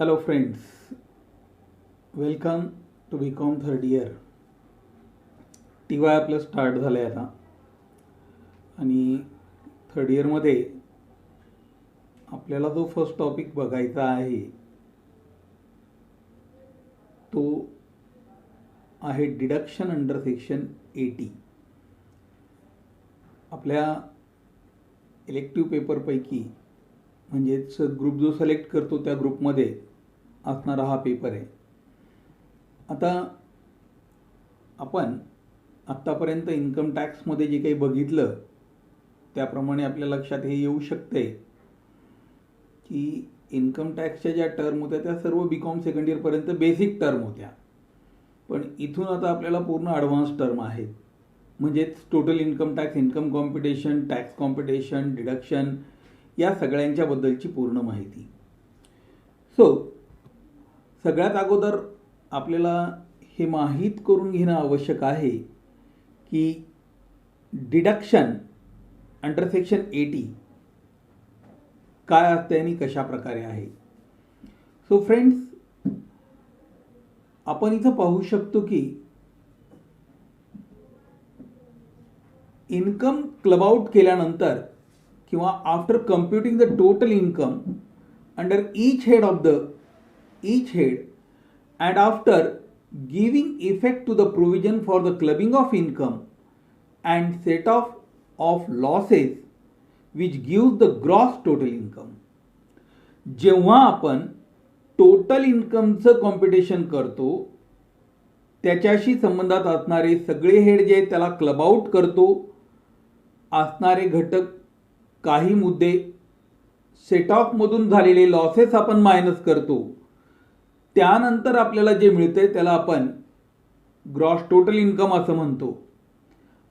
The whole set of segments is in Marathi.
Hello friends, welcome to BCom third year. TY आपलं स्टार्ट झालं आहे आता आणि थर्ड इयरमध्ये आपल्याला जो फर्स्ट टॉपिक बघायचा आहे तो आहे डिडक्शन अंडर सेक्शन 80. आपल्या इलेक्टिव्ह पेपरपैकी म्हणजेच ग्रुप जो सिलेक्ट करतो त्या ग्रुपमध्ये असणारा हा पेपर आहे. आता आपण आत्तापर्यंत इन्कम टॅक्समध्ये जे काही बघितलं त्याप्रमाणे आपल्या लक्षात हे येऊ शकते की इन्कम टॅक्सच्या ज्या टर्म होत्या त्या सर्व BCom सेकंड इयरपर्यंत बेसिक टर्म होत्या, पण इथून आता आपल्याला पूर्ण ॲडव्हान्स टर्म आहेत. म्हणजेच total income tax, income competition, tax competition, deduction या सगळ्यांच्याबद्दलची पूर्ण माहिती. सगळ्यात अगोदर आपल्याला हे माहीत करून घेणं आवश्यक आहे की डिडक्शन अंडर सेक्शन 80 काय असते आणि कशा प्रकारे आहे. फ्रेंड्स, आपण इथं पाहू शकतो की इन्कम क्लब आउट केल्यानंतर किंवा after computing the total income under each head and after giving effect to the provision for the clubbing of income and set off of losses which gives the gross total income. जेव्हा आपण टोटल इन्कमचं कॉम्पिटिशन करतो त्याच्याशी संबंधात असणारे सगळे हेड जे आहेत त्याला क्लब आउट करतो, असणारे घटक काही मुद्दे सेट ऑफमधून झालेले लॉसेस आपण मायनस करतो, त्यानंतर आपल्याला जे मिळते त्याला आपण ग्रॉस टोटल इन्कम असं म्हणतो.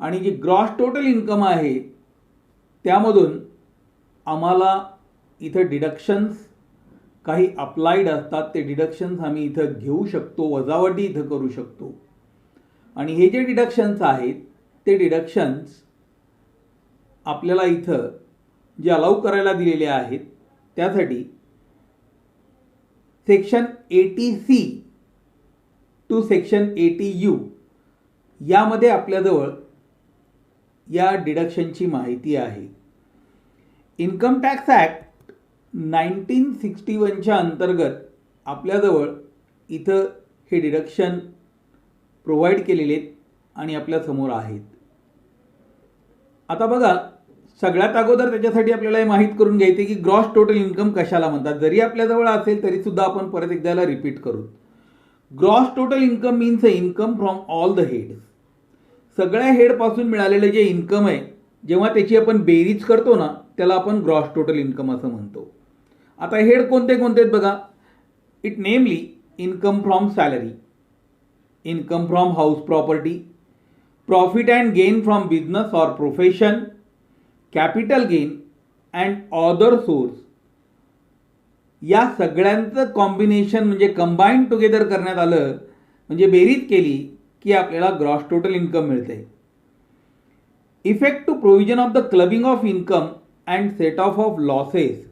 आणि जे ग्रॉस टोटल इन्कम आहे त्यामधून आम्हाला इथं डिडक्शन्स काही अप्लाइड असतात, ते डिडक्शन्स आम्ही इथं घेऊ शकतो, वजावटी इथं करू शकतो. आणि हे जे डिडक्शन्स आहेत ते डिडक्शन्स आपल्याला इथं जे अलाउ करायला दिलेले आहेत त्यासाठी section 80C to section 80U यामध्ये आपल्याजवळ या डिडक्शनची माहिती आहे. इन्कम टॅक्स ॲक्ट 1961च्या अंतर्गत आपल्याजवळ इथं हे डिडक्शन प्रोव्हाइड केलेले आहेत आणि आपल्यासमोर आहेत. आता बघा, सगळ्यात अगोदर त्याच्यासाठी आपल्याला हे माहीत करून घ्यायचे की ग्रॉस टोटल इन्कम कशाला म्हणतात. जरी आपल्याजवळ असेल तरी सुद्धा आपण परत एकदाला रिपीट करू. Gross total income means income from all the heads. सगळ्या हेडपासून मिळालेलं जे इन्कम आहे जेव्हा त्याची आपण बेरीज करतो ना त्याला आपण ग्रॉस टोटल इन्कम असं म्हणतो. आता हेड कोणते कोणते आहेत बघा. इट नेमली income from salary, income from house property, profit and gain from business or profession, capital gain and other source. या सगळ्यांचं कॉम्बिनेशन म्हणजे कंबाईन टुगेदर करण्यात आलं म्हणजे बेरीज केली की आपल्याला ग्रॉस टोटल इन्कम मिळते. Effect to provision of the clubbing of income and set off losses.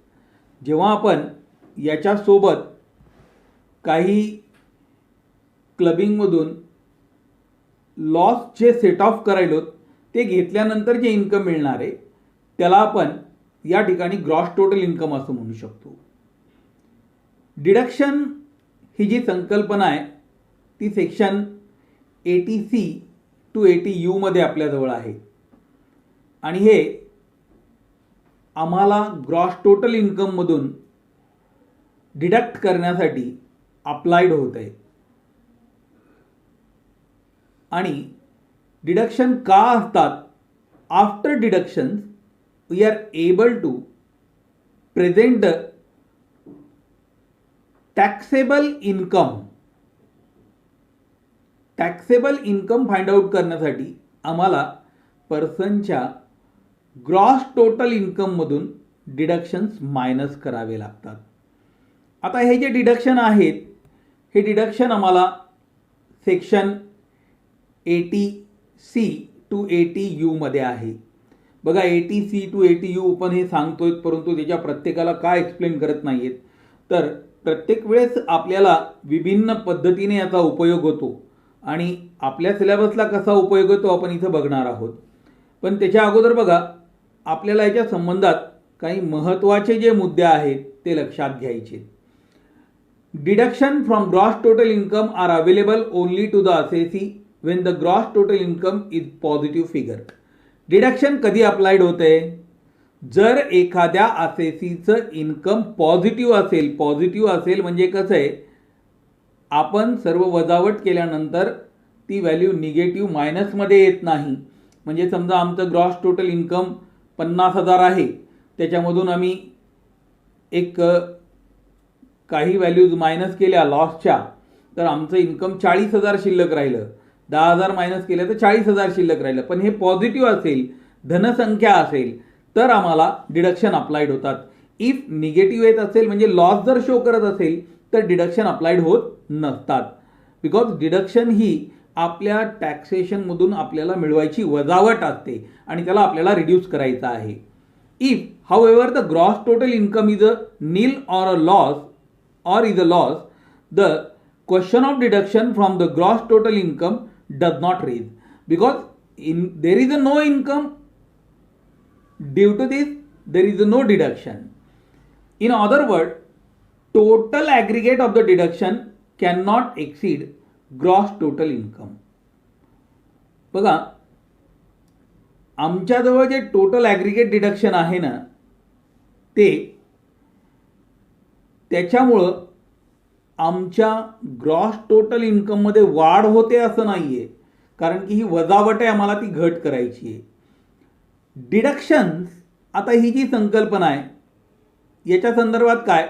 जेव्हा आपण याच्यासोबत काही क्लबिंगमधून लॉस जे सेट ऑफ करायलो ते घेतल्यानंतर जे इन्कम मिळणार आहे त्याला आपण या ठिकाणी ग्रॉस टोटल इन्कम असं म्हणू शकतो. डिडक्शन ही जी संकल्पना आहे ती सेक्शन 80C टू 80U मध्ये आपल्याजवळ आहे आणि हे आम्हाला ग्रॉस टोटल इन्कममधून डिडक्ट करण्यासाठी अप्लाइड होत आहे. आणि डिडक्शन का असतात? After deductions we are able to present the taxable income. Taxable income find out करण्यासाठी आम्हाला पर्सनच्या ग्रॉस टोटल इन्कममधून डिडक्शन्स मायनस करावे लागतात. आता हे जे डिडक्शन आहेत हे डिडक्शन आम्हाला सेक्शन 80C टू 80U मध्ये आहे. बघा 80C टू 80U पण हे सांगतोय परंतु त्याच्या प्रत्येकाला काय एक्सप्लेन करत नाहीयेत. तर प्रत्येक वेळेस आपल्याला विभिन्न पद्धतीने याचा उपयोग होतो आणि आपल्या सिलेबसला कसा उपयोग होतो आपण इथं बघणार आहोत. पण त्याच्या अगोदर बघा, आपल्याला याच्या संबंधात काही महत्त्वाचे जे मुद्दे आहेत ते लक्षात घ्यायचे. Deduction from gross total income are available only to the assessee when the gross total income is positive figure. Deduction कधी अप्लाइड होते? जर एखाद्या असेसीचं इन्कम पॉझिटिव्ह असेल. पॉझिटिव्ह असेल म्हणजे कसं आहे, आपण सर्व वजावट केल्यानंतर ती व्हॅल्यू निगेटिव्ह मायनसमध्ये येत नाही. म्हणजे समजा आमचं ग्रॉस टोटल इन्कम 50,000 आहे, त्याच्यामधून आम्ही एक काही व्हॅल्यूज मायनस केल्या लॉसच्या, तर आमचं इन्कम 40,000 शिल्लक राहिलं. 10,000 मायनस केलं तर 40,000 शिल्लक राहिलं. पण हे पॉझिटिव्ह असेल, धनसंख्या असेल, तर आम्हाला डिडक्शन अप्लाइड होतात. इफ निगेटिव्ह येत असेल म्हणजे लॉस जर शो करत असेल तर डिडक्शन अप्लाइड होत नसतात. बिकॉज डिडक्शन ही आपल्या टॅक्सेशनमधून आपल्याला मिळवायची वजावट असते आणि त्याला आपल्याला रिड्यूस करायचं आहे. If however the gross total income is a nil or a loss or is a loss, the question of deduction from the gross total income does not raise, because there is a no income. Due to this, there is a no deduction. In other words, total aggregate of the deduction cannot exceed gross total income. बघा, आमच्याजवळ जे टोटल ॲग्रिगेट डिडक्शन आहे ना, ते त्याच्यामुळं आमच्या ग्रॉस टोटल इन्कममध्ये वाढ होते असं नाही आहे, कारण की ही वजावट आहे, आम्हाला ती घट करायची आहे. डिडक्शन्स, आता ही जी संकल्पना आहे याच्या संदर्भात काय,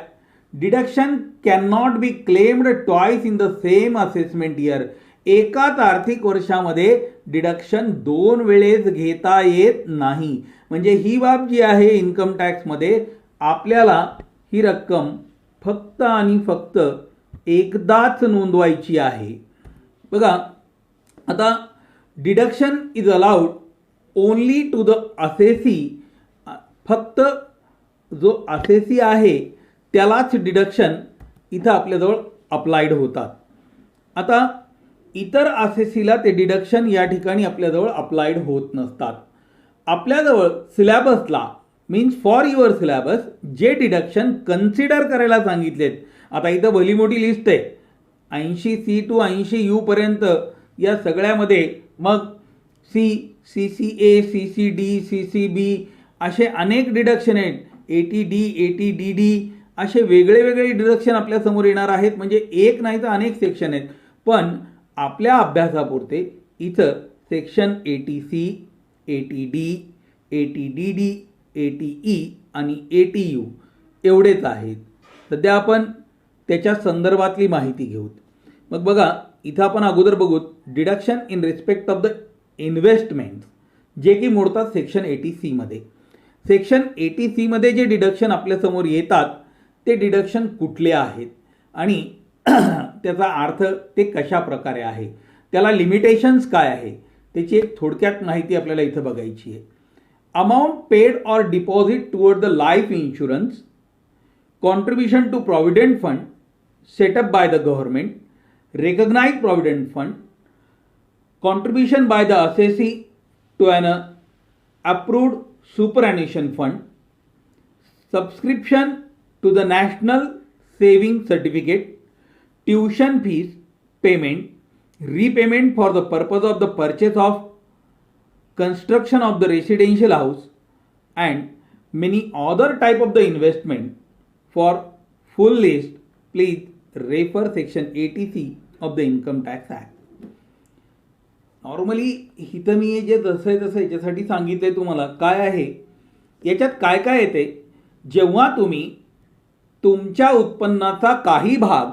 deduction can not be claimed twice in the same assessment year. एकाच आर्थिक वर्षामध्ये डिडक्शन 2 वेळेस घेता येत नाही. म्हणजे ही बाब जी आहे इन्कम टॅक्समध्ये, आपल्याला ही रक्कम फक्त आणि फक्त एकदाच नोंदवायची आहे. बघा, आता deduction is allowed only to the assessee. फक्त जो असेसी आहे त्यालाच डिडक्शन इथं आपल्याजवळ अप्लाइड होतात. आता इतर असेसीला ते डिडक्शन या ठिकाणी आपल्याजवळ अप्लाइड होत नसतात. आपल्याजवळ सिलॅबसला मीन्स फॉर युअर सिलॅबस जे डिडक्शन कन्सिडर करायला सांगितलेत, आता इथं भली मोठी लिस्ट आहे, 80C to 80U पर्यंत. या सगळ्यामध्ये मग CCA, CCD, CCB असे अनेक डिडक्शन आहेत. ATD, ATDD असे वेगळे वेगळे डिडक्शन आपल्यासमोर येणार आहेत. म्हणजे एक नाही तर अनेक सेक्शन आहेत. पण आपल्या अभ्यासापुरते इथं section ATC, ATD, ATDD, ATE आणि ATU एवढेच आहेत. सध्या आपण त्याच्या संदर्भातली माहिती घेऊत. मग बघा, इथं आपण अगोदर बघूत deduction in respect of the investment, जे की मोडतात सेक्शन 80C मध्ये. सेक्शन 80C मध्ये जे डिडक्शन आपल्यासमोर येतात ते डिडक्शन कुठले आहेत आणि त्याचा अर्थ ते कशा प्रकारे आहे, त्याला लिमिटेशन्स काय आहे, त्याची एक थोडक्यात माहिती आपल्याला इथं बघायची आहे. Amount paid or deposit toward the life insurance, contribution to provident fund set up by the government, recognized provident fund, contribution by the assessee to an approved superannuation fund, subscription to the national saving certificate, tuition fees payment, repayment for the purpose of the purchase of construction of the residential house, and many other type of the investment. For full list, please refer section 80C of the Income Tax Act. Normally इथं मी जे जसं आहे तसं याच्यासाठी सांगितलंय तुम्हाला. काय आहे याच्यात, काय काय येते, जेव्हा तुम्ही तुमच्या उत्पन्नाचा काही भाग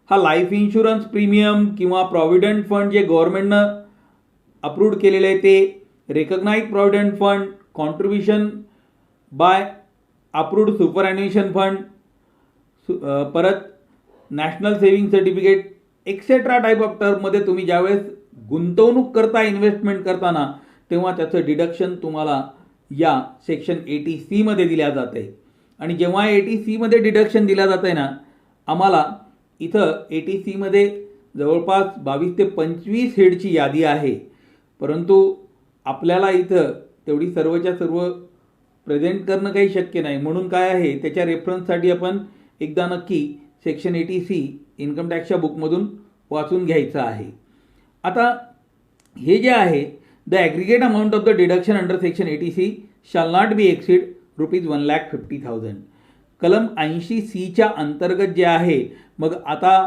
हा लाईफ इन्शुरन्स प्रीमियम किंवा प्रॉव्हिडंट फंड जे गव्हर्नमेंटनं अप्रूव्ड केलेले आहे ते, recognised provident fund, contribution by approved superannuation fund, परत national saving certificate etcetera type of टर्ममध्ये तुम्ही ज्यावेळेस गुंतवणूक करता, इन्व्हेस्टमेंट करताना, तेव्हा त्याचं डिडक्शन तुम्हाला या सेक्शन 80C मध्ये दिल्या जाते. आणि जेव्हा 80C मध्ये डिडक्शन दिल्या जाते ना, आम्हाला इथं ATCमध्ये जवळपास 22 ते 25 हेडची यादी आहे, परंतु आपल्याला इथं तेवढी सर्वच्या सर्व प्रेझेंट करणं काही शक्य नाही. म्हणून काय आहे, त्याच्या रेफरन्ससाठी आपण एकदा नक्की सेक्शन 80C इन्कम टॅक्सच्या बुकमधून वाचून घ्यायचं आहे. आता हे जे आहे, the aggregate amount of the deduction under section 80C शाल नॉट बी एक्सीड ₹1,50,000. कलम 80C अंतर्गत जे आहे, मग आता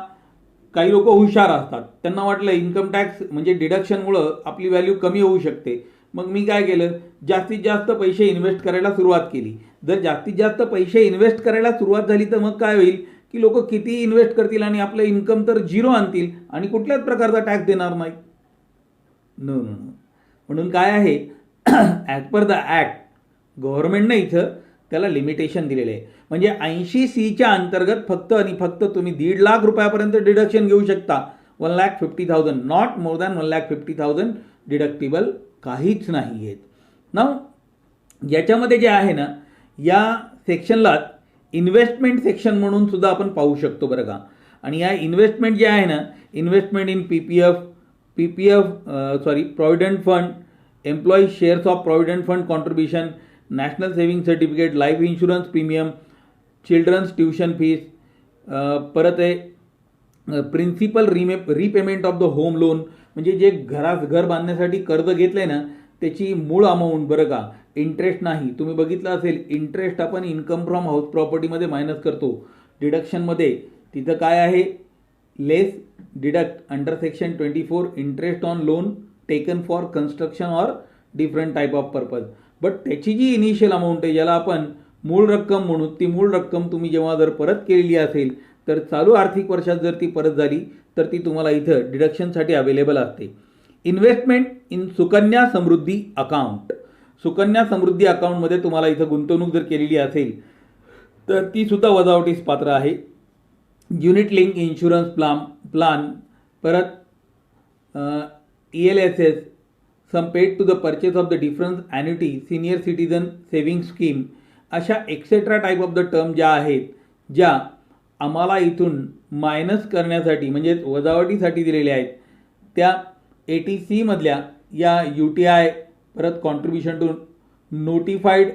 काही लोक हुशार असतात, त्यांना वाटलं इन्कम टॅक्स म्हणजे डिडक्शनमुळं आपली व्हॅल्यू कमी होऊ शकते. मग मी काय केलं, जास्तीत जास्त पैसे इन्व्हेस्ट करायला सुरुवात केली. जर जास्तीत जास्त पैसे इन्व्हेस्ट करायला सुरुवात झाली तर मग काय होईल की लोक किती इन्व्हेस्ट करतील आणि आपलं इन्कम तर झिरो आणतील आणि कुठल्याच प्रकारचा टॅक्स देणार नाही. No no no. म्हणून काय आहे, ॲज पर द ॲक्ट गव्हर्नमेंटनं इथं त्याला लिमिटेशन दिलेलं आहे. म्हणजे 80C अंतर्गत फक्त आणि फक्त तुम्ही ₹1,50,000 डिडक्शन घेऊ शकता. 1,50,000, नॉट मोर दॅन 1,50,000 डिडक्टिबल काहीच नाही आहेत. नाव याच्यामध्ये जे आहे ना, या सेक्शनला इन्व्हेस्टमेंट सेक्शन म्हणून सुद्धा आपण पाहू शकतो बरं का. आणि या इन्व्हेस्टमेंट जे आहे ना, investment in provident fund, employee shares of provident fund contribution, national saving certificate, life insurance premium, children's tuition fees, परत आहे principal repayment of the home loan, म्हणजे जे घर बांधण्यासाठी कर्ज घेतलंय ना त्याची मूळ अमाऊंट बरं का, इंटरेस्ट नाही. तुम्ही बघितलं असेल, इंटरेस्ट आपण इन्कम फ्रॉम हाऊस प्रॉपर्टीमध्ये मायनस करतो. डिडक्शनमध्ये तिथं काय आहे, less deduct under section 24 interest on loan taken for construction or different type of purpose. But त्याची जी इनिशियल अमाऊंट आहे, ज्याला आपण मूळ रक्कम म्हणू, ती मूळ रक्कम तुम्ही जेव्हा जर परत केलेली असेल तर चालू आर्थिक वर्षात जर ती परत झाली तर ती तुम्हाला इथं डिडक्शनसाठी अवेलेबल असते. Investment in Sukanya Samriddhi account, Sukanya Samriddhi अकाउंटमध्ये तुम्हाला इथं गुंतवणूक जर केलेली असेल तर ती सुद्धा वजावटीस पात्र आहे. युनिट लिंक इन्शुरन्स प्लान, परत ELSS, sum paid to the purchase of the difference annuity, senior citizen saving scheme, अशा etcetera type of the term ज्या आहेत, ज्या आम्हाला इथून मायनस करण्यासाठी म्हणजेच वजावटीसाठी दिलेल्या आहेत, त्या ATC मधल्या या UTI, परत contribution to notified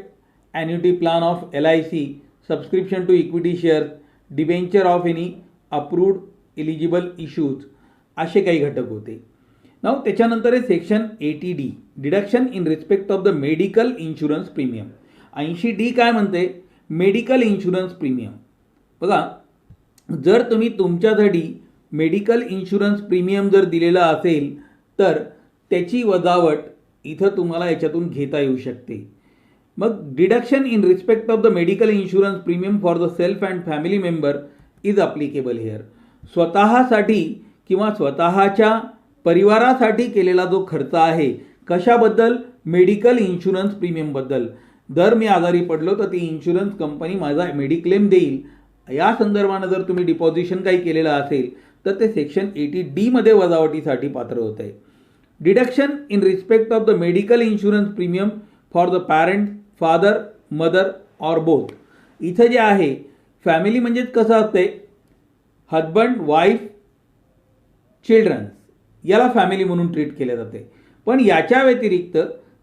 annuity plan of LIC, subscription to equity shares, debenture of any approved eligible issues, असे काही घटक होते. नाव त्याच्यानंतर आहे section 80D, deduction in respect of the medical insurance premium. 80D काय म्हणते, मेडिकल इन्शुरन्स प्रीमियम. बघा, जर तुम्ही तुमच्यासाठी मेडिकल इन्शुरन्स प्रीमियम जर दिलेला असेल तर त्याची वजावट इथं तुम्हाला याच्यातून घेता येऊ शकते. मग deduction in respect of the medical insurance premium for the self and family member is applicable here. स्वतःसाठी किंवा स्वतःच्या परिवारासाठी केलेला जो खर्च आहे, कशाबद्दल, मेडिकल इन्शुरन्स प्रीमियमबद्दल. जर मी आजारी पडलो तर ती इन्शुरन्स कंपनी माझा मेडिक्लेम देईल. या संदर्भानं जर तुम्ही डिपॉझिशन काही केलेलं असेल तर ते सेक्शन 80D मध्ये वजावटीसाठी पात्र होत आहे. Deduction in respect of the medical insurance premium for the parent, father, mother or both. इथं जे आहे फॅमिली म्हणजेच कसं असते, हजबंड, वाईफ, चिल्ड्रन्स, याला फॅमिली म्हणून ट्रीट केले जाते. पण याच्या व्यतिरिक्त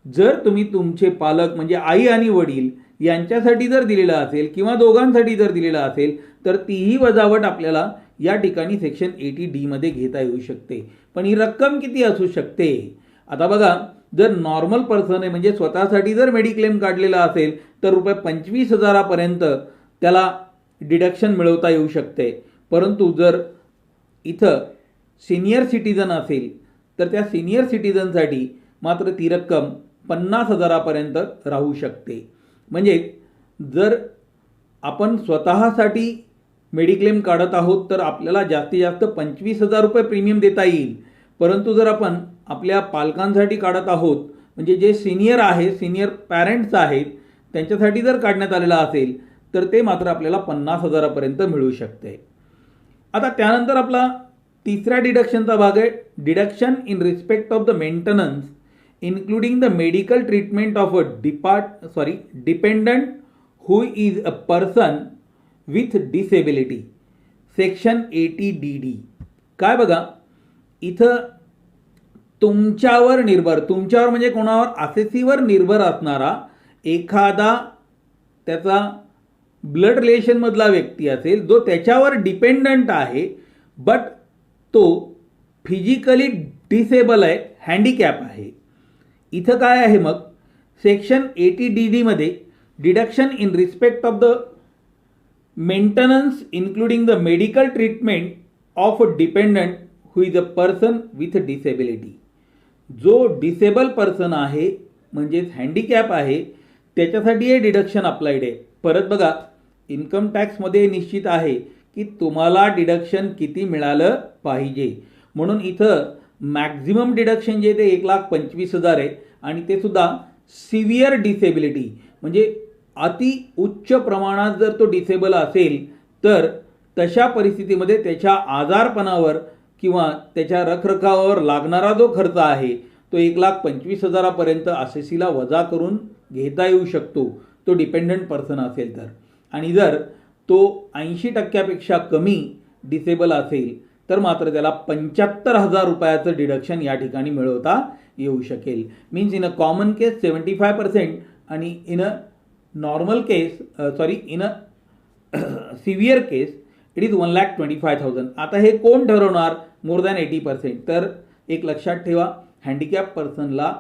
जर तुम्ही तुमचे पालक म्हणजे आई आणि वडील यांच्यासाठी जर दिलेलं असेल किंवा दोघांसाठी जर दिलेलं असेल तर तीही वजावट आपल्याला या ठिकाणी सेक्शन 80D मध्ये घेता येऊ शकते. पण ही रक्कम किती असू शकते? आता बघा, जर नॉर्मल पर्सन आहे म्हणजे स्वतःसाठी जर मेडिक्लेम काढलेला असेल तर ₹25,000 त्याला डिडक्शन मिळवता येऊ शकते. परंतु जर इथं सिनियर सिटीजन असेल तर त्या सिनियर सिटीजनसाठी मात्र ती रक्कम ₹50,000 राहू शकते. म्हणजे जर आपण स्वतःसाठी मेडिक्लेम काढत आहोत तर आपल्याला जास्तीत जास्त ₹25,000 प्रीमियम देता येईल. परंतु जर आपण आपल्या पालकांसाठी काढत आहोत म्हणजे जे सिनियर आहे, सिनियर पॅरेंट्स आहेत, त्यांच्यासाठी जर काढण्यात आलेला असेल तर ते मात्र आपल्याला ₹50,000 मिळू शकते. आता त्यानंतर आपला तिसऱ्या डिडक्शनचा भाग आहे, deduction in respect of the maintenance including the medical treatment of a dependent who is a person with disability. Section 80DD काय बघा, इथं तुमच्यावर म्हणजे कोणावर, असेसीवर निर्भर असणारा एखादा त्याचा ब्लड रिलेशनमधला व्यक्ती असेल जो त्याच्यावर डिपेंडंट आहे, बट तो फिजिकली डिसेबल आहे, हँडिकॅप आहे. इथं काय आहे मग, सेक्शन 80DD मध्ये deduction in respect of the maintenance including the medical treatment of a dependent who is a person with disability. जो डिसेबल पर्सन आहे म्हणजेच हँडिकॅप आहे त्याच्यासाठी हे डिडक्शन अप्लाइड आहे. परत बघा, इन्कम टॅक्समध्ये निश्चित आहे की तुम्हाला डिडक्शन किती मिळालं पाहिजे, म्हणून इथं मॅक्झिमम डिडक्शन जे ते 1,25,000 आहे आणि ते सुद्धा सिव्हिअर डिसेबिलिटी म्हणजे अति उच्च प्रमाणात जर तो डिसेबल असेल तर तशा परिस्थितीमध्ये त्याच्या आजारपणावर किंवा त्याच्या रखरखावावर लागणारा जो खर्च आहे तो 1,25,000 असेसीला वजा करून घेता येऊ शकतो तो डिपेंडंट पर्सन असेल तर. आणि जर तो 80% कमी डिसेबल असेल तर मात्र त्याला 75,000 रुपयाचं डिडक्शन या ठिकाणी मिळवता येऊ शकेल. मीन्स इन अ कॉमन केस 75% आणि in a normal case in a severe case it is 1,25,000. आता हे कोण ठरवणार, मोर दॅन 80%. तर एक लक्षात ठेवा, हँडिकॅप पर्सनला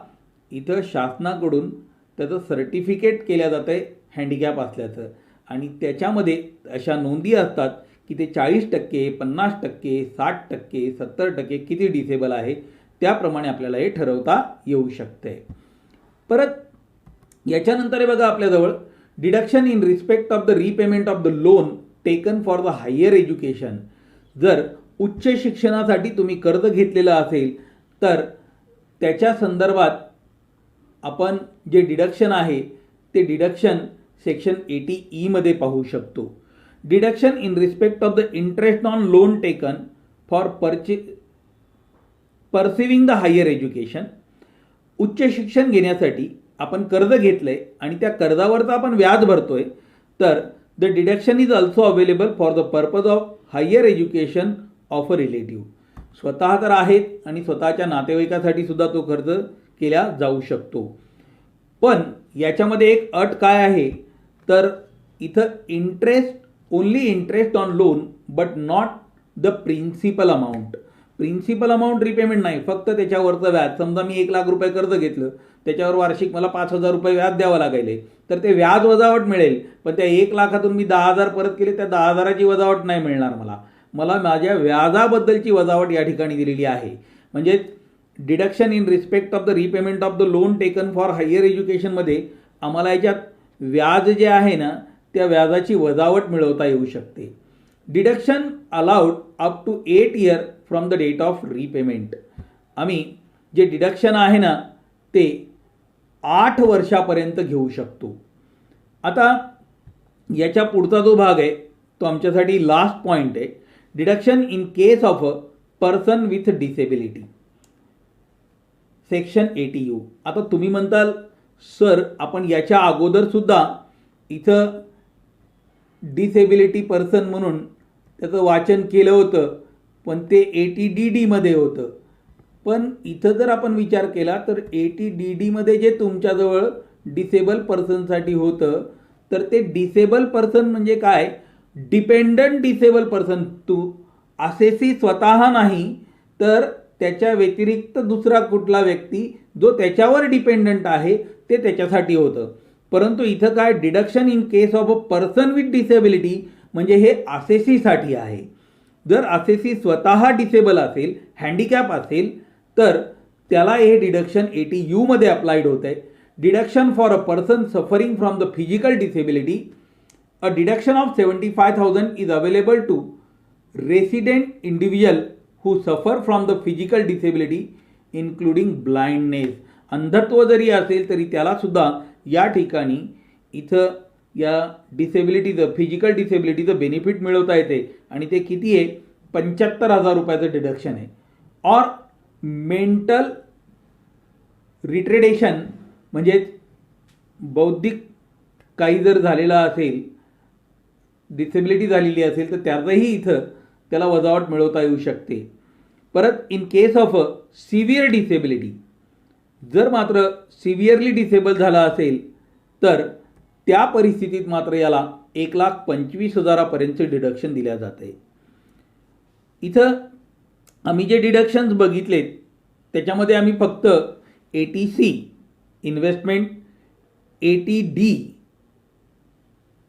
इथं शासनाकडून त्याचं सर्टिफिकेट केलं जातं आहे हँडिकॅप असल्याचं आणि त्याच्यामध्ये अशा नोंदी असतात की ते 40%, 50%, 60%, 70% किती डिसेबल आहे त्याप्रमाणे आपल्याला हे ठरवता येऊ शकते. परत याच्यानंतर हे बघा आपल्याजवळ deduction in respect of the repayment of the loan taken for the higher education. जर उच्च शिक्षणासाठी तुम्ही कर्ज घेतलेलं असेल तर त्याच्या संदर्भात आपण जे डिडक्शन आहे ते डिडक्शन सेक्शन 80E मध्ये पाहू शकतो. Deduction in respect of the interest on loan taken for pursuing the higher education. उच्च शिक्षण घेण्यासाठी आपण कर्ज घेतलंय आणि त्या कर्जावरचं आपण व्याज भरतोय तर the deduction is also available for the purpose of higher education of a relative. स्वतः तर आहेत आणि स्वतःच्या नातेवाईकासाठी सुद्धा तो खर्च केला जाऊ शकतो. पण याच्यामध्ये एक अट काय आहे तर इथं only interest on loan but not the principal amount. Principal amount repayment नाही, फक्त त्याच्यावरचं व्याज. समजा मी 1,00,000 रुपये कर्ज घेतलं, त्याच्यावर वार्षिक मला 5,000 रुपये व्याज द्यावं लागेल, तर ते व्याज वजावट मिळेल. पण त्या 1,00,000तून मी 10,000 परत केले, त्या 10,000ची वजावट नाही मिळणार मला माझ्या व्याजाबद्दलची वजावट या ठिकाणी दिलेली आहे. म्हणजे deduction in respect of the repayment of the loan taken for higher एज्युकेशनमध्ये आम्हाला याच्यात व्याज जे आहे ना त्या व्याजाची वजावट मिळवता येऊ शकते. Deduction allowed up to 8 year from the date of repayment. आम्ही जे डिडक्शन आहे ना ते 8 वर्षापर्यंत घेऊ शकतो. आता याच्या पुढचा जो भाग आहे तो आमच्यासाठी लास्ट पॉईंट आहे. Deduction in case of a person with disability section 80U. आता तुम्ही म्हणताल सर आपण याच्या अगोदर सुद्धा इथं डिसेबिलिटी पर्सन म्हणून त्याचं वाचन केलं होतं पण ते 80DD मध्ये होतं. पण इथं जर आपण विचार केला तर 80DD मध्ये जे तुमच्याजवळ डिसेबल पर्सनसाठी होतं तर ते डिसेबल पर्सन म्हणजे काय, डिपेंडंट डिसेबल पर्सन. तू असेसी स्वतः नाही तर त्याच्या व्यतिरिक्त दुसरा कुठला व्यक्ती जो त्याच्यावर डिपेंडंट आहे ते त्याच्यासाठी होतं. परंतु इथं काय, deduction in case of a person with disability म्हणजे हे असेसीसाठी आहे. जर असेसी स्वतः डिसेबल असेल, हँडिकॅप असेल तर त्याला हे डिडक्शन 80U मध्ये अप्लाइड होत आहे. Deduction for a person suffering from the physical disability, a deduction of 75,000 is available to resident individual who suffer from the physical disability including blindness. अंधत्व जरी असेल तरी त्याला सुद्धा या ठिकाणी इथं या डिसेबिलिटीचं फिजिकल डिसेबिलिटीचं बेनिफिट मिळवता येते आणि ते किती आहे, 75,000 रुपयाचं डिडक्शन आहे. और मेंटल रिट्रेडेशन म्हणजे बौद्धिक काही जर झालेला असेल, डिसेबिलिटी झालेली असेल तर त्याचंही इथं त्याला वजावट मिळवता येऊ शकते. परत in case of severe disability, जर मात्र सिव्हिअरली डिसेबल झाला असेल तर त्या परिस्थितीत मात्र याला 1,25,000 डिडक्शन दिल्या जाते. इथं आम्ही जे डिडक्शन्स बघितलेत त्याच्यामध्ये आम्ही फक्त ATC investment, ATD,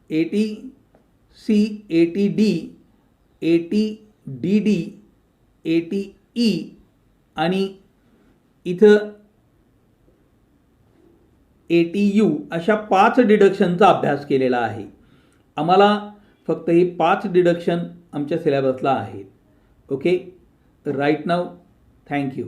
ATC, ATD, ATDD, ATE आणि इथं ATU अशा 5 डिडक्शनचा अभ्यास केलेला आहे. आम्हाला फक्त हे 5 डिडक्शन आमच्या सिलेबसला आहेत. ओके, राईट नाव. थँक्यू.